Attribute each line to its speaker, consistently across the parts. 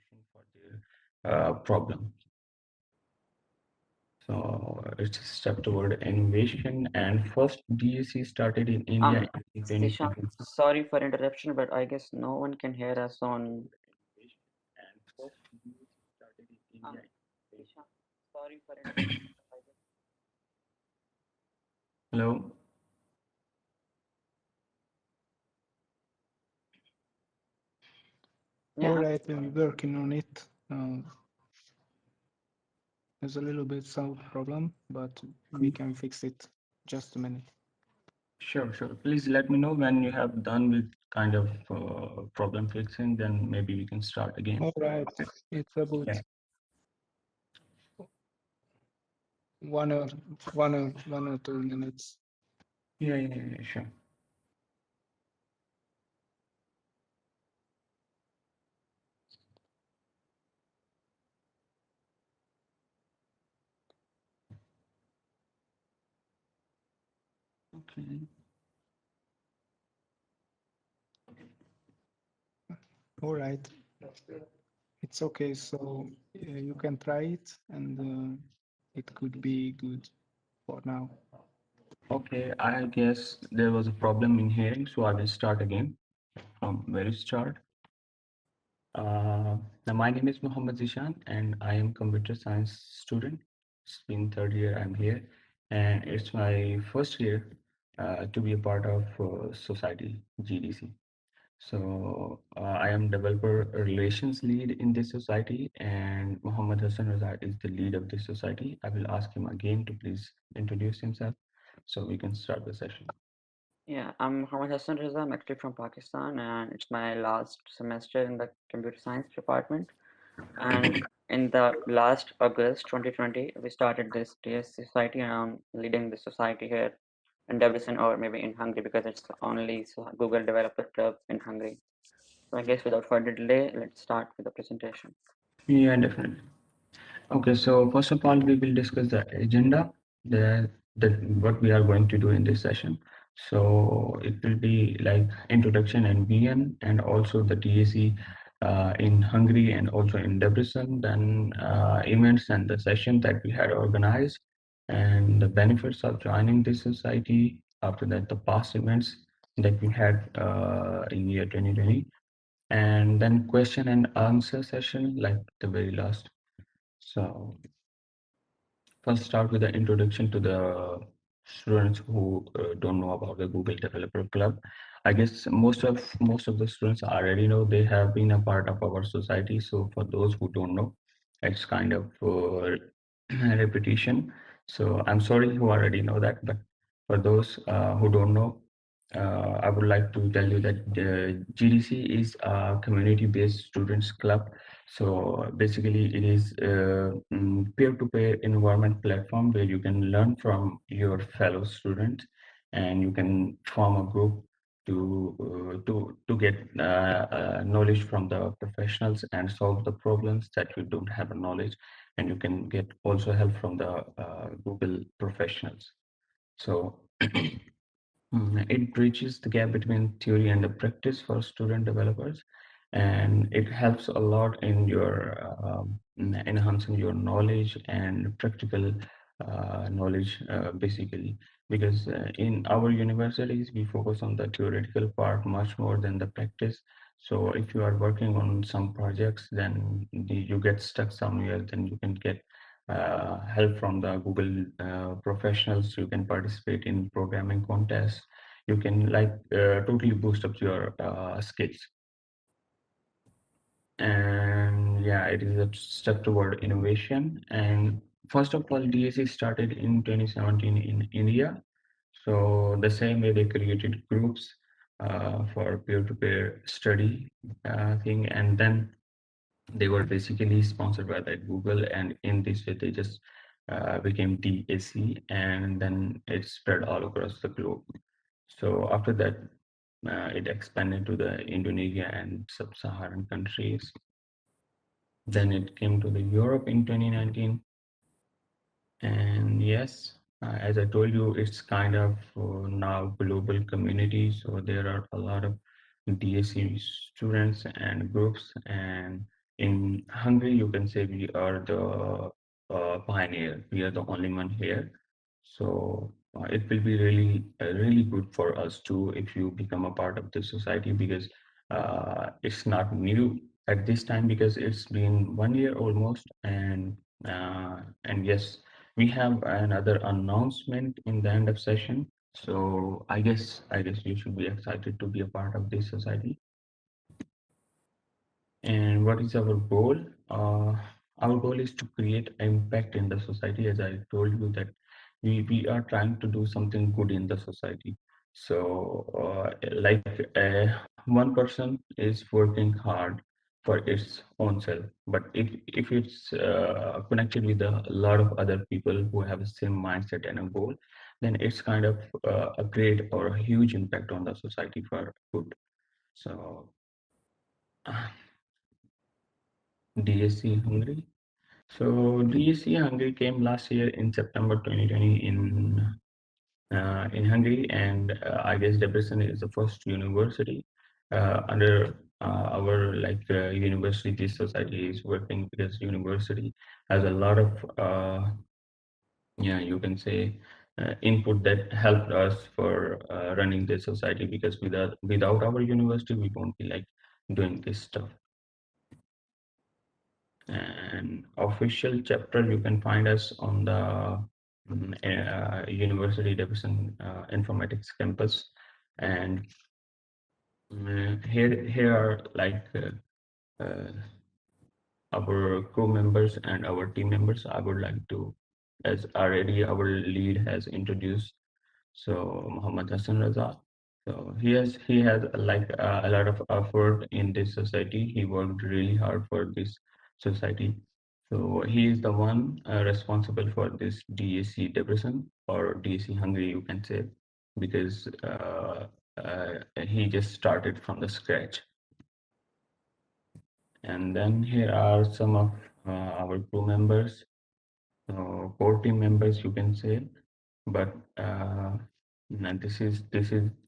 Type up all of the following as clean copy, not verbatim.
Speaker 1: solution for their problem. So it's a step toward innovation. And first DSC started in India in
Speaker 2: Zeeshan,
Speaker 1: 2020.
Speaker 2: sorry for interruption, but I guess no one can hear us on.
Speaker 1: And first DSC started in
Speaker 2: Um,
Speaker 1: India.
Speaker 2: Zeeshan, sorry for interruption. But I guess.
Speaker 1: Hello.
Speaker 2: Yeah,
Speaker 3: All right, I'm working on it. There's a little bit sound problem, but we can fix it. Just a minute.
Speaker 1: Sure, sure. Please let me know when you have done with kind of problem fixing, then maybe we can start again.
Speaker 3: All right, it's about
Speaker 1: Yeah.
Speaker 3: 1 or 2 minutes.
Speaker 1: Yeah, yeah, yeah, sure. Okay.
Speaker 3: All right, it's okay. So you can try it, and it could be good for now.
Speaker 1: Okay, I guess there was a problem in hearing, so I will start again from very start. Now my name is Muhammad Zeeshan, and I am computer science student. It's been third year I'm here, and it's my first year to be a part of society GDC. So I am developer relations lead in this society, and Muhammad Hassan Raza is the lead of this society. I will ask him again to please introduce himself so we can start the session.
Speaker 2: yeah, I'm Mohammed Hassan Raza. I'm actually from Pakistan, and it's my last semester in the computer science department. And in the last August 2020, we started this DSC society, and I'm leading the society here in Debrecen or maybe in Hungary because it's the only Google Developer Club in Hungary. So I guess without further delay, let's start with the presentation.
Speaker 1: Yeah, definitely. Okay, so first of all, we will discuss the agenda, the what we are going to do in this session. So it will be like introduction and VN, and also the DAC in Hungary and also in Debrecen, then events and the session that we had organized, and the benefits of joining this society. After that, the past events that we had in year 2020, and then question and answer session like the very last. So first start with the introduction to the students who don't know about the Google Developer Club. I guess most of the students already know, they have been a part of our society. So for those who don't know, it's kind of repetition. So I'm sorry who already know that, but for those who don't know, I would like to tell you that the GDC is a community-based students club. So basically, it is a peer-to-peer environment platform where you can learn from your fellow students, and you can form a group to get knowledge from the professionals and solve the problems that you don't have a knowledge, and you can get also help from the Google professionals. So it bridges the gap between theory and the practice for student developers, and it helps a lot in your enhancing your knowledge and practical knowledge, basically, because in our universities we focus on the theoretical part much more than the practice. So if you are working on some projects, then you get stuck somewhere, then you can get help from the Google professionals. You can participate in programming contests. You can like totally boost up your skills. And yeah, it is a step toward innovation. And first of all, DSC started in 2017 in India. So the same way they created groups for peer-to-peer study thing, and then they were basically sponsored by that Google, and in this way they just became DSC, and then it spread all across the globe. So after that, it expanded to the Indonesia and sub-Saharan countries. Then it came to the Europe in 2019, and yes, as I told you, it's kind of now global community. So there are a lot of DSC students and groups, and In Hungary, you can say we are the pioneer. We are the only one here. So it will be really good for us too if you become a part of the society, because it's not new at this time, because it's been 1 year almost. And yes, we have another announcement in the end of session. So I guess you should be excited to be a part of this society. And what is our goal? Our goal is to create impact in the society. As I told you that we are trying to do something good in the society. So like one person is working hard for its own self, but if it's connected with a lot of other people who have the same mindset and a goal, then it's kind of a great or a huge impact on the society for good. So DSC Hungary. So DSC Hungary came last year in September 2020 in Hungary, and I guess Debrecen is the first university under our university. This society is working because university has a lot of yeah, you can say input that helped us for running this society, because without our university we won't be like doing this stuff. And official chapter, you can find us on the University Debrecen Informatics campus. And here are uh, our crew members and our team members. I would like to, as already our lead has introduced, so Muhammad Hassan Raza. So he has a lot of effort in this society. He worked really hard for this society. So he is the one responsible for this DSC Debrecen, or DSC Hungary, you can say, because he just started from the scratch. And then here are some of our crew members, core team members, you can say. But this is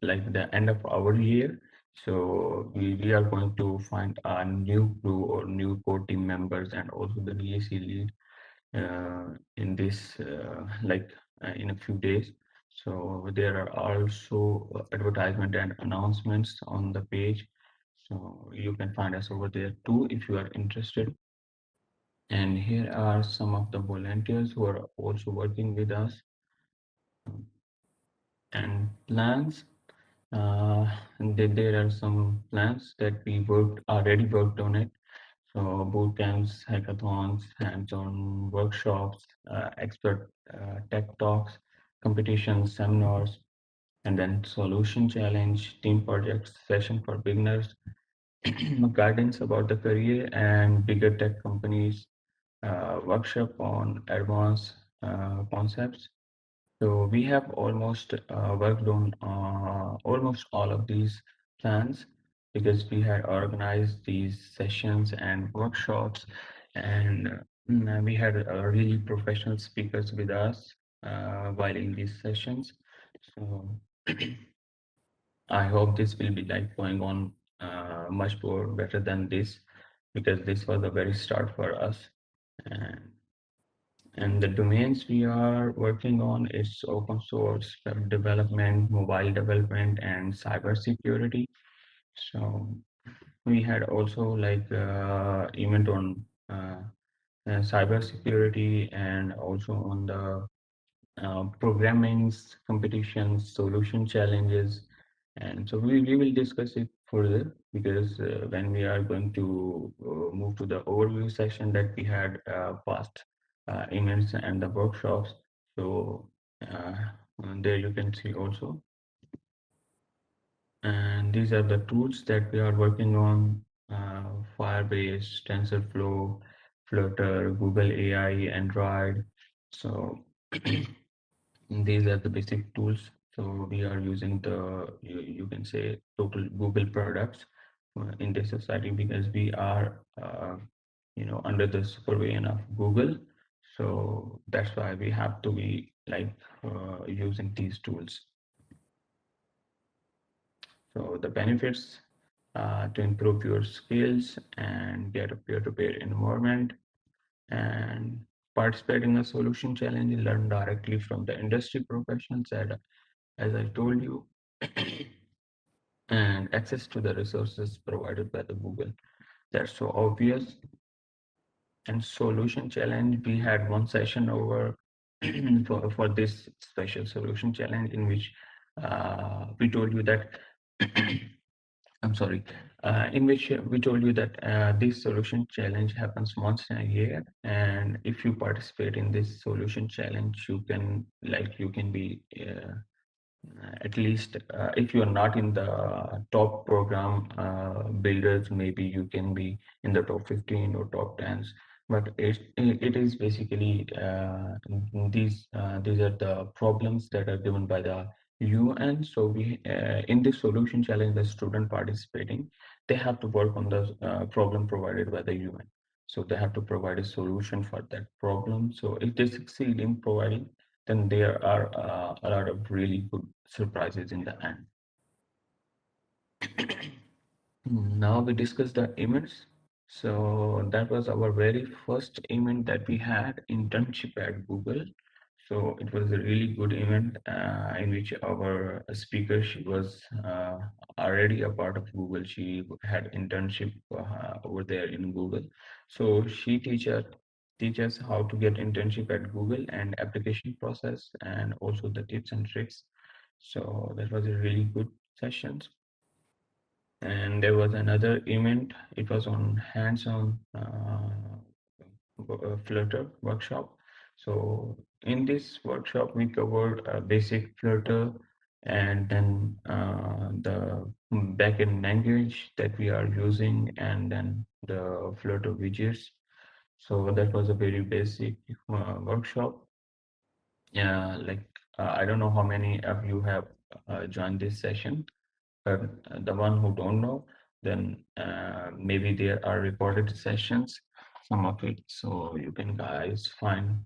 Speaker 1: like the end of our year, so we are going to find a new crew or new core team members, and also the DAC lead in this in a few days. So there are also advertisement and announcements on the page, so you can find us over there too if you are interested. And here are some of the volunteers who are also working with us. And plans, there are some plans that we already worked on it. So boot camps, hackathons, hands-on workshops, expert tech talks, competitions, seminars, and then solution challenge, team projects, session for beginners, guidance about the career and bigger tech companies, workshop on advanced concepts. So we have almost worked on almost all of these plans, because we had organized these sessions and workshops, and we had really professional speakers with us while in these sessions. So I hope this will be like going on much more better than this, because this was the very start for us. And and the domains we are working on is open source, web development, mobile development, and cyber security. So we had also event on cyber security, and also on the programmings, competitions, solution challenges. And so we will discuss it further, because when we are going to move to the overview session that we had past events and the workshops. So uh, there you can see also. And these are the tools that we are working on: Firebase, TensorFlow, Flutter, Google AI, Android. So these are the basic tools. So we are using you can say total Google products in this society, because we are under the supervision of Google. So that's why we have to be using these tools. So the benefits, to improve your skills and get a peer-to-peer environment and participate in a solution challenge, learn directly from the industry professionals as I told you, and access to the resources provided by the Google. That's so obvious. And solution challenge, we had one session over for this special solution challenge in which we told you that I'm sorry, in which we told you that this solution challenge happens once in a year, and if you participate in this solution challenge, you can be at least if you are not in the top program builders, maybe you can be in the top 15 or top 10s. But it is basically these are the problems that are given by the UN. So we in this solution challenge, the student participating, they have to work on the problem provided by the UN. So they have to provide a solution for that problem. So if they succeed in providing, then there are a lot of really good surprises in the end. Now we discuss the events. So that was our very first event that we had, internship at Google. So it was a really good event in which our speaker, she was already a part of Google. She had internship over there in Google. So she teach us how to get internship at Google and application process and also the tips and tricks. So that was a really good session. And there was another event. It was on hands-on Flutter workshop. So in this workshop, we covered basic Flutter and then the backend language that we are using, and then the Flutter widgets. So that was a very basic workshop. Yeah, I don't know how many of you have joined this session, but the one who don't know, then maybe there are recorded sessions, some of it. So you can guys find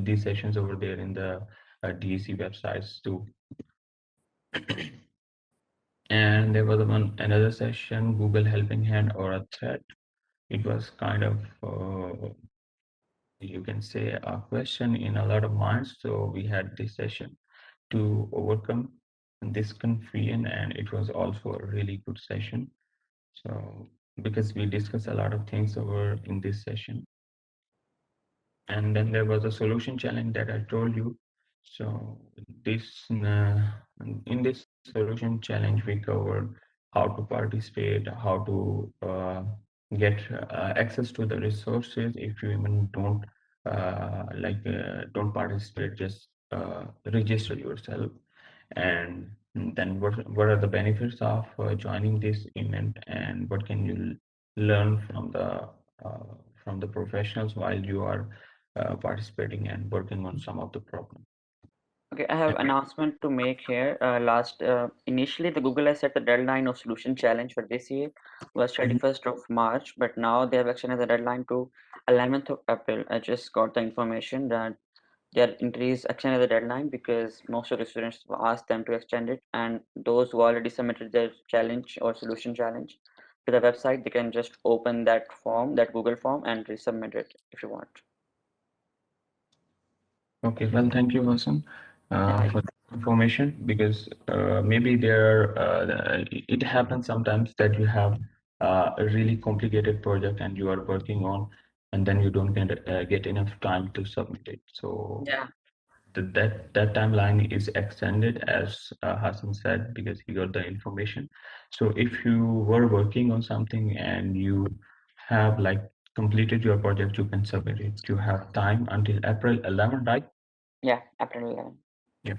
Speaker 1: these sessions over there in the DSC websites too. And there was another session, Google Helping Hand or a threat. It was kind of you can say a question in a lot of minds. So we had this session to overcome this confusion, and it was also a really good session. So because we discussed a lot of things over in this session, and then there was a solution challenge that I told you. So this in this solution challenge, we covered how to participate, how to get access to the resources if you even don't participate, just register yourself. And then what are the benefits of joining this event, and what can you learn from the professionals while you are participating and working on some of the problems.
Speaker 2: Okay, I have announcement to make here. Initially, the Google has set the deadline of solution challenge for this year was 31st of March, but now they have extended the deadline to 11th of April. I just got the information that they are extended the deadline because most of the students asked them to extend it, and those who already submitted their challenge or solution challenge to the website, they can just open that form, that Google form, and resubmit it if you want.
Speaker 1: Okay, well, thank you, Hassan,
Speaker 2: Yeah,
Speaker 1: for the information, because maybe it happens sometimes that you have a really complicated project and you are working on, and then you don't get enough time to submit it. So
Speaker 2: yeah.
Speaker 1: that timeline is extended, as Hassan said, because he got the information. So if you were working on something and you have completed your project, you can submit it. You have time until April 11, right?
Speaker 2: Yeah, April 11.
Speaker 1: Yeah.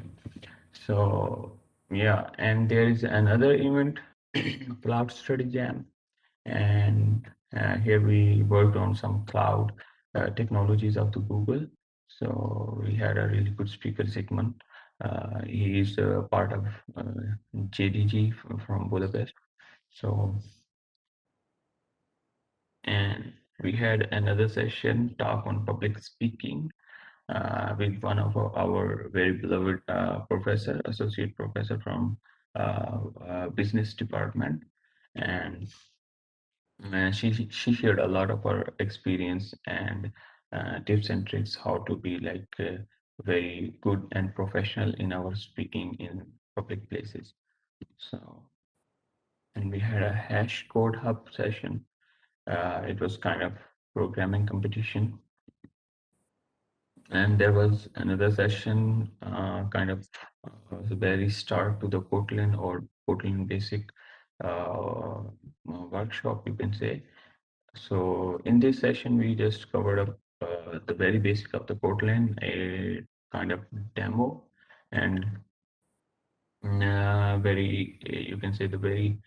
Speaker 1: So yeah, and there is another event, Cloud Study Jam, and here we worked on some cloud technologies of the Google. So we had a really good speaker, Sigmund. He is part of JDG from Budapest. So, and we had another session, talk on public speaking, with one of our very beloved professor, associate professor from business department. and she shared a lot of her experience and tips and tricks how to be like very good and professional in our speaking in public places. So, and we had a hash code hub session. It was kind of programming competition, and there was another session, kind of the very start to the Kotlin or Kotlin basic workshop, you can say. So in this session, we just covered up the very basic of the Kotlin, a kind of demo, and very, you can say the very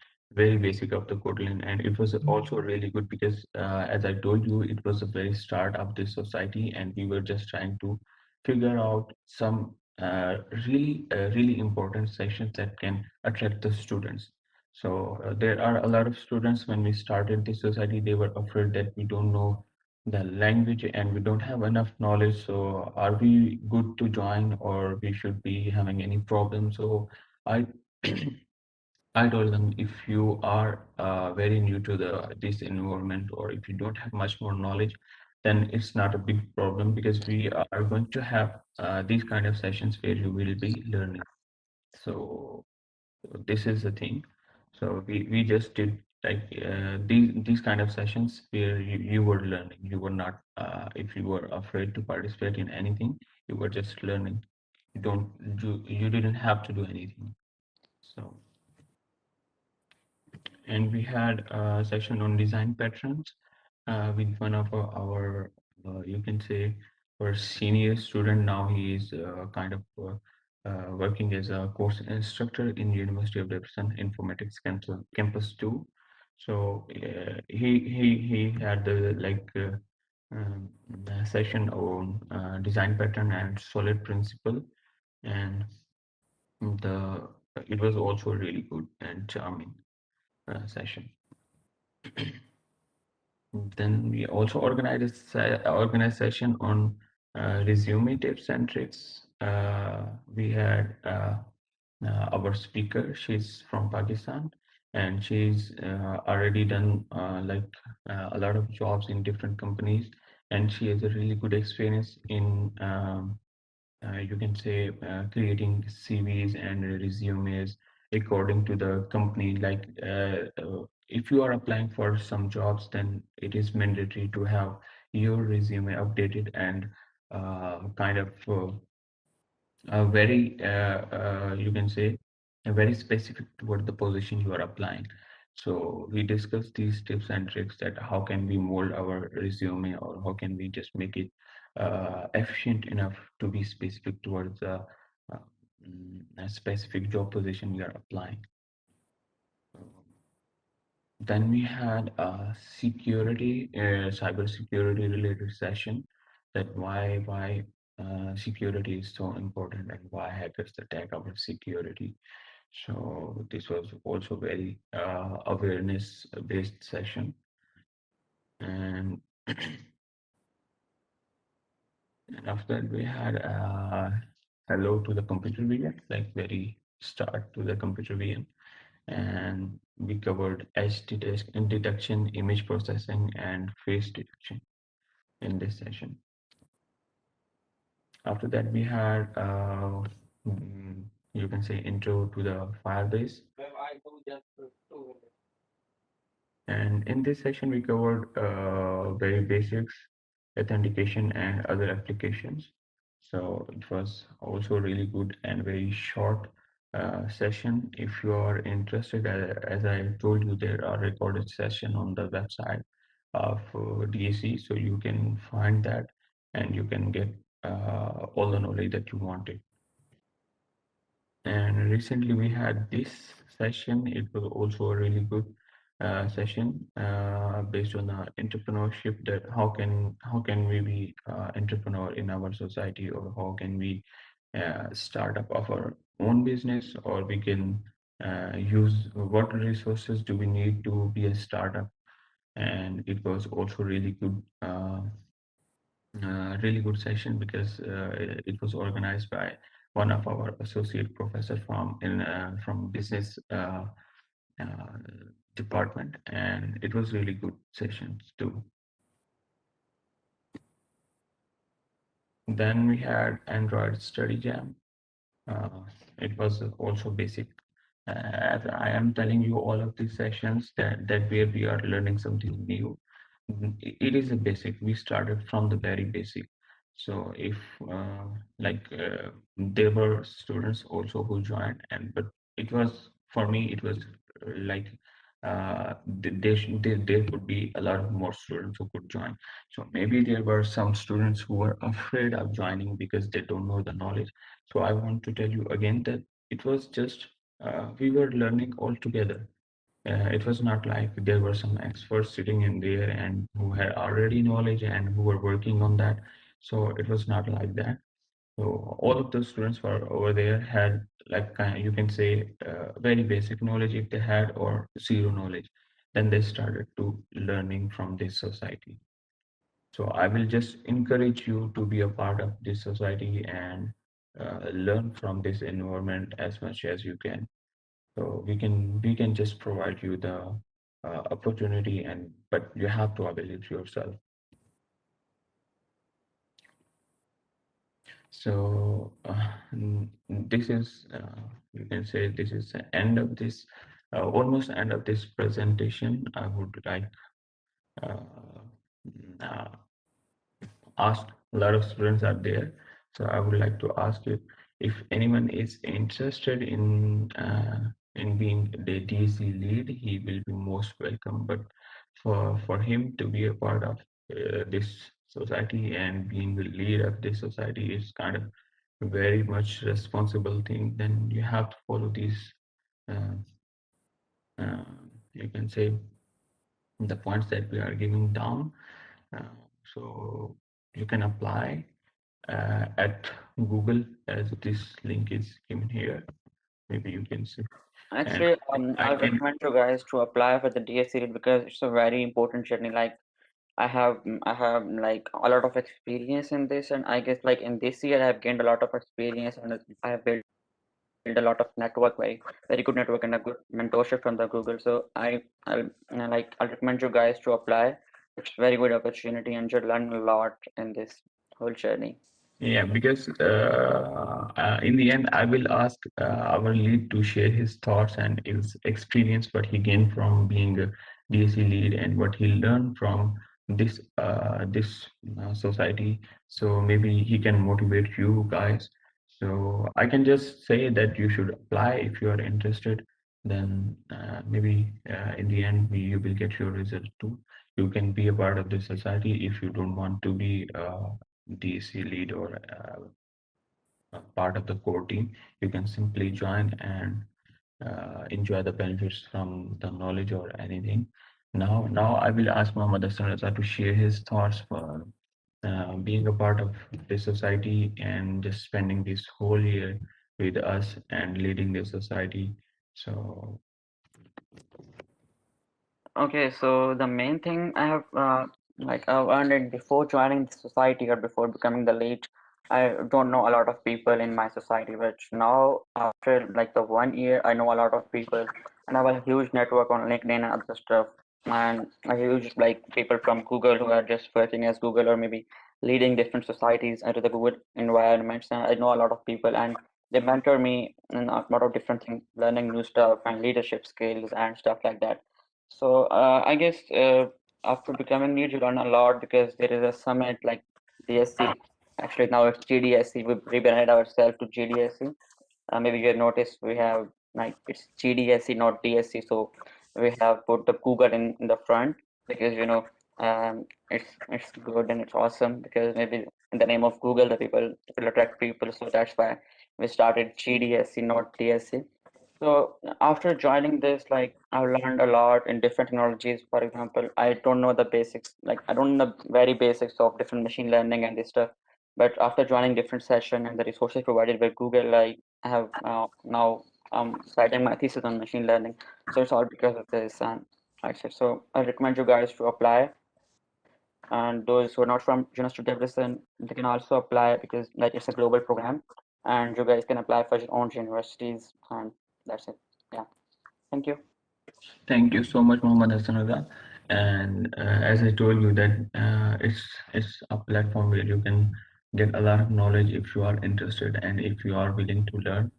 Speaker 1: basic of the Kotlin, and it was also really good because, as I told you, it was the very start of this society, and we were just trying to figure out some really important sessions that can attract the students. So there are a lot of students when we started this society, they were afraid that we don't know the language and we don't have enough knowledge. So are we good to join or we should be having any problem? So I I told them if you are very new to the this environment or if you don't have much more knowledge, then it's not a big problem because we are going to have these kind of sessions where you will be learning. So this is the thing. So we just did like these kind of sessions where you were learning. You were not if you were afraid to participate in anything, you were just learning. You didn't have to do anything. So. And we had a session on design patterns with one of you can say, our senior student. Now he is kind of working as a course instructor in University of Debrecen Informatics Campus 2. So he had the session on design pattern and solid principle, and the it was also really good and charming session. Then we also organized session on resume tips and tricks. We had our speaker. She's from Pakistan, and she's already done a lot of jobs in different companies, and she has a really good experience in you can say creating CVs and resumes according to the company. If you are applying for some jobs, then it is mandatory to have your resume updated and kind of a very you can say very specific toward the position you are applying. So we discussed these tips and tricks that how can we mold our resume or how can we just make it efficient enough to be specific towards uh, a specific job position we are applying. Then we had a cyber security related session, that why security is so important and why hackers attack our security. So this was also very awareness based session, and, and after that we had hello to the computer vision, like very start to the computer vision, and we covered detection, image processing, and face detection in this session. After that, we had you can say intro to the Firebase. And in this session, we covered very basics, authentication, and other applications. So it was also really good and very short session. If you are interested, as I told you, there are recorded session on the website of DSC, so you can find that and you can get all the knowledge that you wanted. And recently we had this session. It was also a really good session based on the entrepreneurship, that how can we be entrepreneur in our society, or how can we start up our own business, or we can use what resources do we need to be a startup. And it was also really good session because it was organized by one of our associate professor from business uh, department, and it was really good sessions too. Then we had Android Study Jam. Uh, it was also basic. As I am telling you all of these sessions that where we are learning something new. It is a basic. We started from the very basic. So if there were students also who joined, and but it was for me it was like there could be a lot of more students who could join. So maybe there were some students who were afraid of joining because they don't know the knowledge. So I want to tell you again that it was just we were learning all together. It was not like there were some experts sitting in there and who had already knowledge and who were working on that. So it was not like that. So all of the students were over there had like you can say very basic knowledge if they had, or zero knowledge. Then they started to learning from this society. So I will just encourage you to be a part of this society and learn from this environment as much as you can. So we can just provide you the opportunity, and but you have to avail it yourself. So this is you can say this is the end of this almost end of this presentation. I would like uh, uh, ask a lot of students are there. So I would like to ask you if anyone is interested in being the DSC lead, he will be most welcome. But for him to be a part of this society and being the lead of this society is kind of very much responsible thing. Then you have to follow these. Uh, uh, you can say the points that we are giving down. Uh, so you can apply at Google as this link is given here. Maybe you can see. And
Speaker 2: Actually,
Speaker 1: I
Speaker 2: I
Speaker 1: can,
Speaker 2: recommend you guys to apply for the DSC because it's a very important journey. Like I have like a lot of experience in this, and I guess like in this year I have gained a lot of experience, and I have built a lot of network, very good network, and a good mentorship from the Google. So I'll recommend you guys to apply. It's a very good opportunity, and you'll learn a lot in this whole journey.
Speaker 1: yeah, because in the end, I will ask our lead to share his thoughts and his experience, what he gained from being a DSC lead and what he learned from this society. So maybe he can motivate you guys. So I can just say that you should apply if you are interested. Then maybe in the end, you will get your result too. You can be a part of the society if you don't want to be. DSC lead or a part of the core team, you can simply join and enjoy the benefits from the knowledge or anything. Now I will ask Muhammad Hassan Raza to share his thoughts for being a part of this society and just spending this whole year with us and leading the society. So
Speaker 2: Okay, so the main thing I have I've earned it before joining the society or before becoming the lead. I don't know a lot of people in my society, but now after like the 1 year, I know a lot of people, and I have a huge network on LinkedIn and other stuff, and a huge like people from Google who are just working as Google or maybe leading different societies into the Google environments. And I know a lot of people, and they mentor me in a lot of different things, learning new stuff and leadership skills and stuff like that. So I guess after becoming lead, you learn a lot because there is a summit like DSC. Actually, now it's GDSC. We rebranded ourselves to GDSC. Maybe you have noticed we have like it's GDSC, not DSC. So we have put the Google in the front because it's good and it's awesome because maybe in the name of Google, the people it will attract people. So that's why we started GDSC, not DSC. So after joining this, like I've learned a lot in different technologies. For example, I don't know the basics, like I don't know the very basics of different machine learning and this stuff. But after joining different session and the resources provided by Google, like I have now citing my thesis on machine learning. So it's all because of this, and I said so. I recommend you guys to apply, and those who are not from University of Debrecen, they can also apply because like it's a global program, and you guys can apply for your own universities, and that's it. Yeah. Thank you.
Speaker 1: Thank you so much, Mohammed Hassan. And as I told you that it's a platform where you can get a lot of knowledge if you are interested and if you are willing to learn.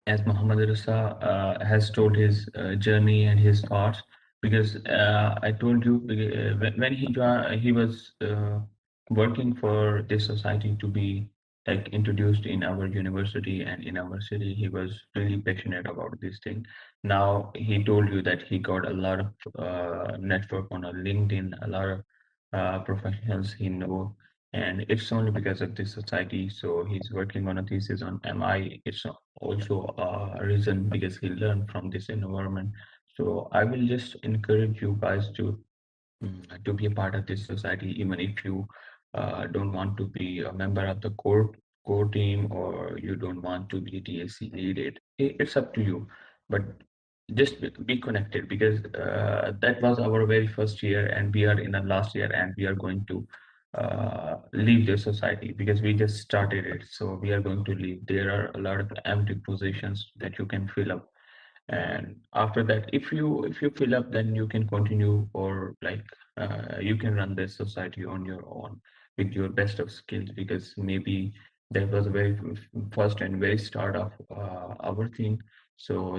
Speaker 1: As Muhammad Raza has told his journey and his thoughts, because I told you when he was working for this society to be like introduced in our university and in our city, he was really passionate about this thing. Now he told you that he got a lot of network on a LinkedIn, a lot of professionals he know, and it's only because of this society. So he's working on a thesis on MI. It's also a reason because he learned from this environment. So I will just encourage you guys to be a part of this society, even if you don't want to be a member of the core team, or you don't want to be DSC lead. It's up to you, but just be connected, because that was our very first year, and we are in the last year, and we are going to leave the society because we just started it. So we are going to leave. There are a lot of empty positions that you can fill up, and after that, if you fill up, then you can continue, or like you can run this society on your own with your best of skills, because maybe that was the very first and very start of our thing. So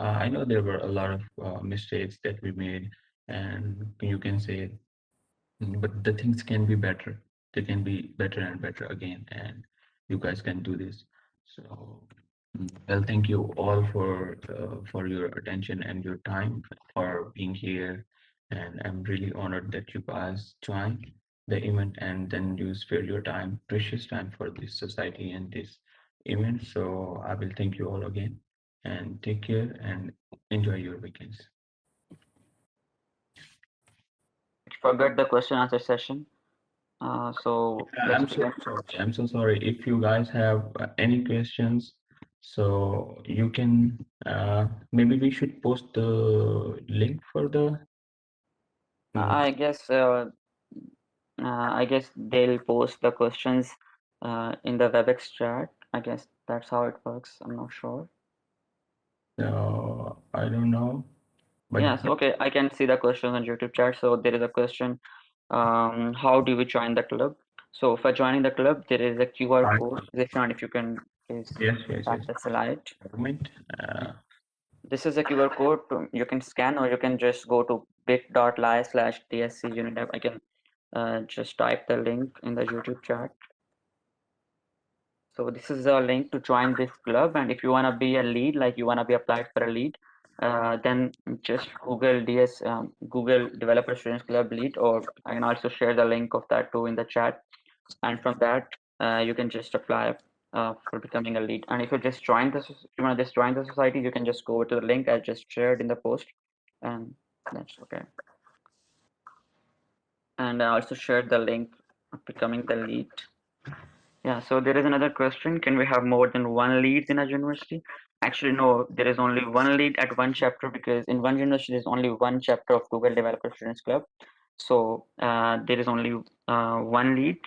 Speaker 1: I know there were a lot of mistakes that we made, and you can say, but the things can be better. They can be better and better again, and you guys can do this. So, well, thank you all for your attention and your time for being here, and I'm really honored that you guys joined the event and then you spare your time, precious time for this society and this event. So I will thank you all again, and take care and enjoy your weekends.
Speaker 2: Forget the question answer session. So let's
Speaker 1: I'm so
Speaker 2: begin.
Speaker 1: sorry. I'm so sorry. If you guys have any questions, so you can maybe we should post the link for the. Mm,
Speaker 2: I guess they'll post the questions in the WebEx chat. I guess that's how it works. I'm not sure.
Speaker 1: I don't know, but
Speaker 2: Yeah, so okay, I can see the questions on YouTube chat. So there is a question, how do we join the club? So for joining the club, there is a QR code. Zeeshan, if you can please
Speaker 1: yes, yes,
Speaker 2: tap
Speaker 1: yes.
Speaker 2: the slide.
Speaker 1: Moment.
Speaker 2: This is a QR code you can scan, or you can just go to bit.ly/DSC Unideb. I can just type the link in the YouTube chat. So this is a link to join this club, and if you want to be a lead, like you want to be applied for a lead, then just Google Developer Students Club lead, or I can also share the link of that too in the chat. And from that, you can just apply for becoming a lead. And if you just join this, if you want to just join the society, you can just go to the link I just shared in the post, and that's okay. And I also shared the link of becoming the lead. Yeah, so there is another question. Can we have more than one leads in a university? Actually, no, there is only one lead at one chapter, because in one university there's only one chapter of Google Developer Students Club. So there is only one lead,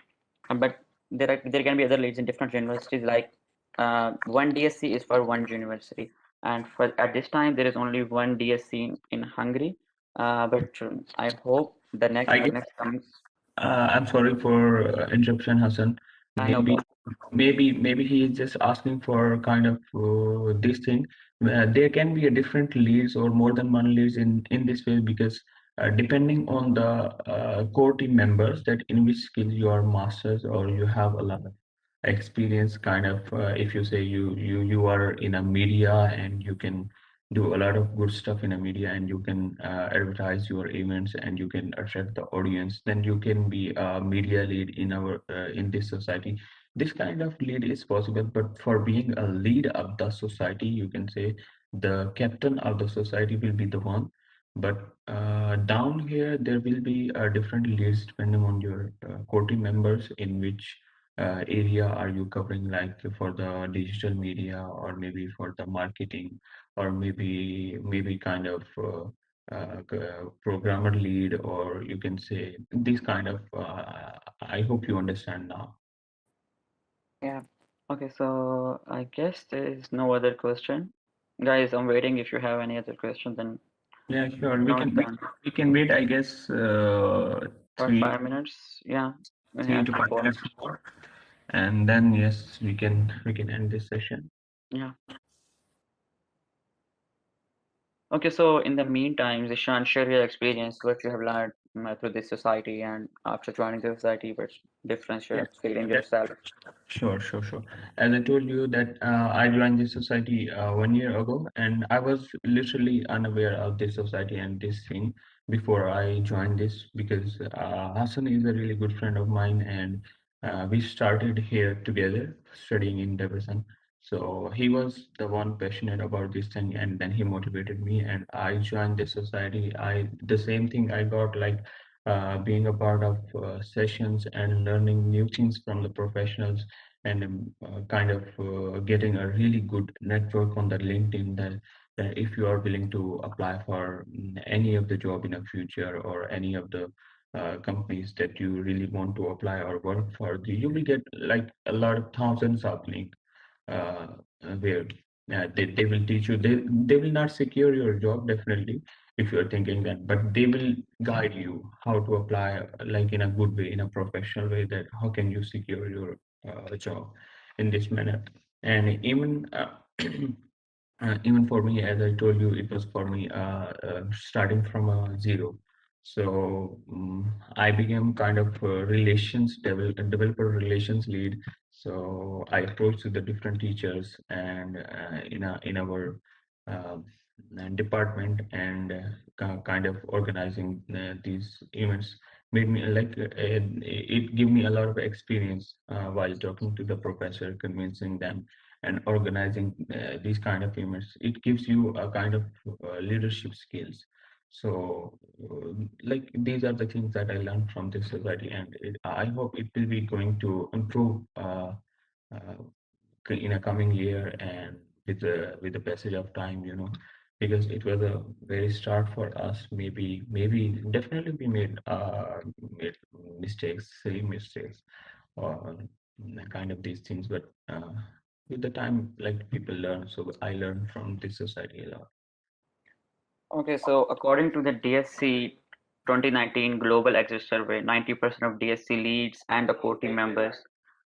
Speaker 2: but there can be other leads in different universities. Like one DSC is for one university, and for at this time there is only one DSC in Hungary. But I hope the
Speaker 1: I guess
Speaker 2: next coming.
Speaker 1: I'm sorry for interruption, Hassan.
Speaker 2: No
Speaker 1: Maybe,
Speaker 2: problem.
Speaker 1: maybe he is just asking for kind of this thing. There can be a different leads or more than one leads in this way, because depending on the core team members, that in which skill you are masters or you have a lot of experience. Kind of, if you say you are in a media and you can do a lot of good stuff in a media, and you can advertise your events and you can attract the audience, then you can be a media lead in our in this society. This kind of lead is possible, but for being a lead of the society, you can say the captain of the society will be the one. But down here there will be different leads depending on your core team members, in which area are you covering, like for the digital media, or maybe for the marketing, or maybe kind of programmer lead, or you can say this kind of I hope you understand now.
Speaker 2: Yeah. Okay, so I guess there is no other question. Guys, I'm waiting. If you have any other questions, then
Speaker 1: Yeah, sure. We
Speaker 2: note
Speaker 1: can we,
Speaker 2: down
Speaker 1: we can wait, I guess,
Speaker 2: for 5 minutes. Yeah, we
Speaker 1: three
Speaker 2: have
Speaker 1: to
Speaker 2: some
Speaker 1: five
Speaker 2: for.
Speaker 1: minutes more, and then yes, we can end this session.
Speaker 2: Yeah. Okay, so in the meantime, Zishan, share your experience, what you have learned through this society, and after joining the society, what difference
Speaker 1: Yeah.
Speaker 2: you're feeling yourself.
Speaker 1: Sure, sure, sure. As I told you that I joined this society 1 year ago, and I was literally unaware of this society and this thing before I joined this because Hassan is a really good friend of mine, and we started here together studying in Debrecen. So he was the one passionate about this thing, and then he motivated me, and I joined this society. I the same thing I got like being a part of sessions and learning new things from the professionals and kind of getting a really good network on the LinkedIn that if you are willing to apply for any of the job in the future or any of the companies that you really want to apply or work for, you will get like a lot of thousands of links where they will teach you. They will not secure your job definitely if you're thinking that, but they will guide you how to apply like in a good way, in a professional way, that how can you secure your job in this manner. And even even for me, as I told you, it was for me starting from a zero. So I became kind of developer relations lead. So I approached to the different teachers and in our uh, department and kind of organizing these events made me like it gave me a lot of experience while talking to the professor, convincing them and organizing these kind of events. It gives you a kind of leadership skills. So like these are the things that I learned from this society, and I hope it will be going to improve uh, in a coming year and with the passage of time, because it was a very start for us. Maybe definitely we made mistakes, silly mistakes, or kind of these things, but with the time, like people learn. So I learned from this society a lot.
Speaker 2: Okay, so according to the DSC 2019 Global Exit Survey, 90% of DSC leads and the core team members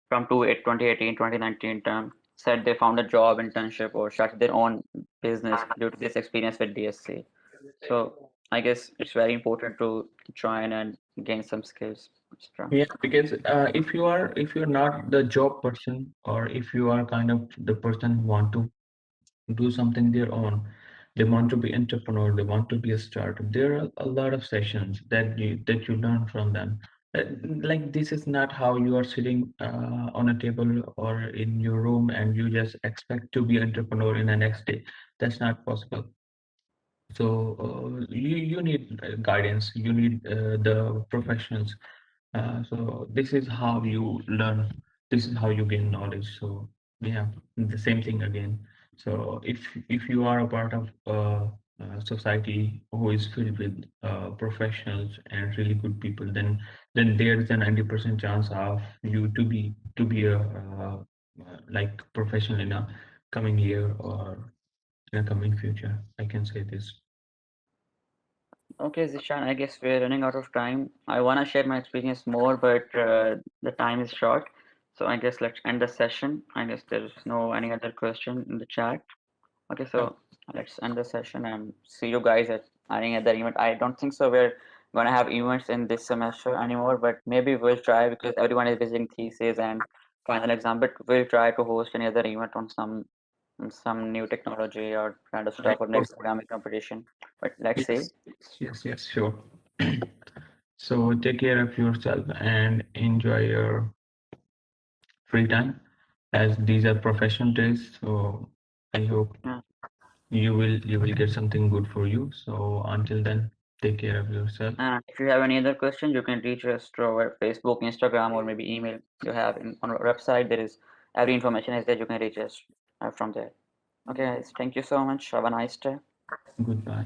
Speaker 2: from 2018-2019 term said they found a job, internship, or started their own business due to this experience with DSC. So I guess it's very important to join and gain some skills, etc.
Speaker 1: Yeah, because if you're not the job person, or if you are kind of the person who want to do something their own, they want to be entrepreneur, they want to be a startup, there are a lot of sessions that you learn from them. Uh, like this is not how you are sitting on a table or in your room and you just expect to be entrepreneur in the next day. That's not possible. So you need guidance, you need the professionals. So this is how you learn, this is how you gain knowledge. So yeah, the same thing again. So if you are a part of society who is filled with professionals and really good people, then there is a 90% chance of you to be a like professional in a coming year or in a coming future. I can say this.
Speaker 2: Okay, Zishan, I guess we're running out of time. I want to share my experience more, but the time is short. So I guess let's end the session. I guess there's no any other question in the chat. Okay,
Speaker 1: Oh,
Speaker 2: so let's end the session and see you guys at any other event. I don't think so we're gonna have events in this semester anymore, but maybe we'll try because everyone is visiting thesis and final exam. But we'll try to host any other event on some new technology or kind of
Speaker 1: I
Speaker 2: stuff or
Speaker 1: hope.
Speaker 2: next programming competition. But let's see.
Speaker 1: Yes, yes, sure. So take care of yourself and enjoy your free time, as these are professional days. So I hope
Speaker 2: Yeah.
Speaker 1: you will get something good for you. So until then, take care of yourself.
Speaker 2: And if you have any other questions, you can reach us through our Facebook, Instagram, or maybe email. You have on our website. There is every information is there. You can reach us from there. Okay, guys. Thank you so much. Have a nice day.
Speaker 1: Goodbye.